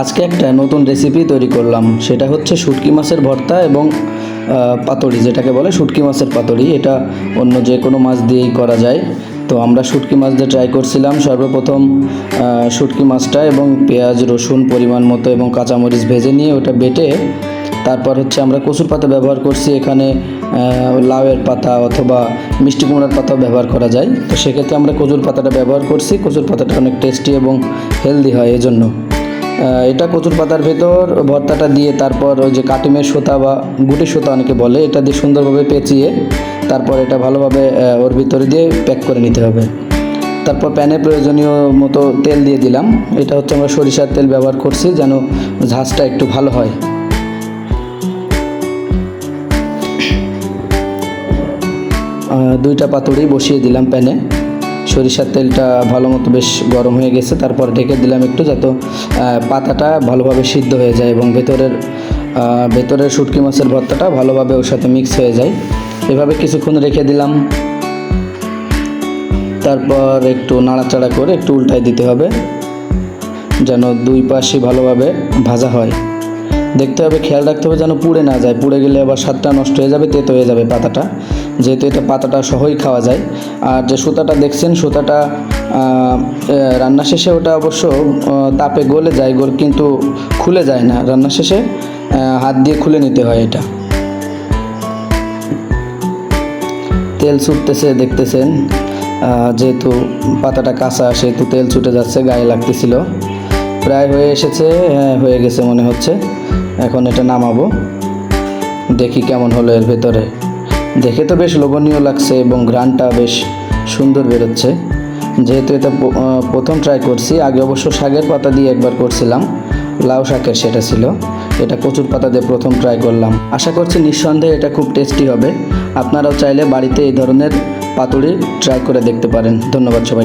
আজকে একটা নতুন রেসিপি তৈরি করলাম, সেটা হচ্ছে শুটকি মাছের ভর্তা এবং পাতুরি, যেটাকে বলে শুটকি মাছের পাতুরি। এটা অন্য যে কোনো মাছ দিয়েই করা যায়। তো আমরা শুটকি মাছ দিয়ে ট্রাই করছিলাম। সর্বপ্রথম শুটকি মাছটা এবং পেঁয়াজ রসুন পরিমাণ মতো এবং কাঁচামরিচ ভেজে নিয়ে ওটা বেটে তারপর হচ্ছে আমরা কচুর পাতা ব্যবহার করছি। এখানে লাউয়ের পাতা অথবা মিষ্টি কুমড়ার পাতাও ব্যবহার করা যায়। তো সেক্ষেত্রে আমরা কচুর পাতাটা ব্যবহার করছি। কচুর পাতাটা অনেক টেস্টি এবং হেলদি হয় এজন্য। এটা কচুর পাতার ভেতর ভর্তাটা দিয়ে তারপর ওই যে কাটিমের সুতা বা গুটির সুতা অনেকে বলে, এটা দিয়ে সুন্দরভাবে পেঁচিয়ে তারপর এটা ভালোভাবে ওর ভিতরে দিয়ে প্যাক করে নিতে হবে। তারপর প্যানে প্রয়োজনীয় মতো তেল দিয়ে দিলাম। এটা হচ্ছে আমরা সরিষার তেল ব্যবহার করছি যেন ঝাঁজটা একটু ভালো হয়। দুইটা পাতুড়ি বসিয়ে দিলাম প্যানে। সরিষার তেলটা ভালো মতো বেশ গরম হয়ে গেছে। তারপর ঢেকে দিলাম একটু, যাতে পাতাটা ভালোভাবে সিদ্ধ হয়ে যায় এবং ভেতরের শুটকি মাছের ভর্তাটা ভালোভাবে ওর সাথে মিক্স হয়ে যায়। এভাবে কিছুক্ষণ রেখে দিলাম। তারপর একটু নাড়াচাড়া করে একটু উল্টায় দিতে হবে যেন দুই পাশই ভালোভাবে ভাজা হয়। দেখতে হবে, খেয়াল রাখতে হবে যেন পুড়ে না যায়। পুড়ে গেলে আবার স্বাদটা নষ্ট হয়ে যাবে, তেতো হয়ে যাবে পাতাটা, যেহেতু এটা পাতাটা সহই খাওয়া যায়। আর যে সুতাটা দেখছেন, সুতাটা রান্না শেষে ওটা অবশ্য তাপে গলে যায়, কিন্তু খুলে যায় না। রান্না শেষে হাত দিয়ে খুলে নিতে হয় এটা। তেল ছুটতেছে দেখতেছেন, যেহেতু পাতাটা কাঁচা সেহেতু তেল ছুটে যাচ্ছে, গায়ে লাগতেছিল। প্রায় হয়ে এসেছে, হ্যাঁ হয়ে গেছে মনে হচ্ছে। এখন এটা নামাবো, দেখি কেমন হলো। এর ভেতরে দেখে তো বেশ লোভনীয় লাগছে এবং ঘ্রাণটা বেশ সুন্দর বেরোচ্ছে। যেহেতু এটা প্রথম ট্রাই করছি, আগে অবশ্য শাকের পাতা দিয়ে একবার করছিলাম, লাউ শাকের, সেটা ছিল। এটা কচুর পাতা দিয়ে প্রথম ট্রাই করলাম। আশা করছি নিঃসন্দেহে এটা খুব টেস্টি হবে। আপনারাও চাইলে বাড়িতে এই ধরনের পাতুরি ট্রাই করে দেখতে পারেন। ধন্যবাদ সবাই।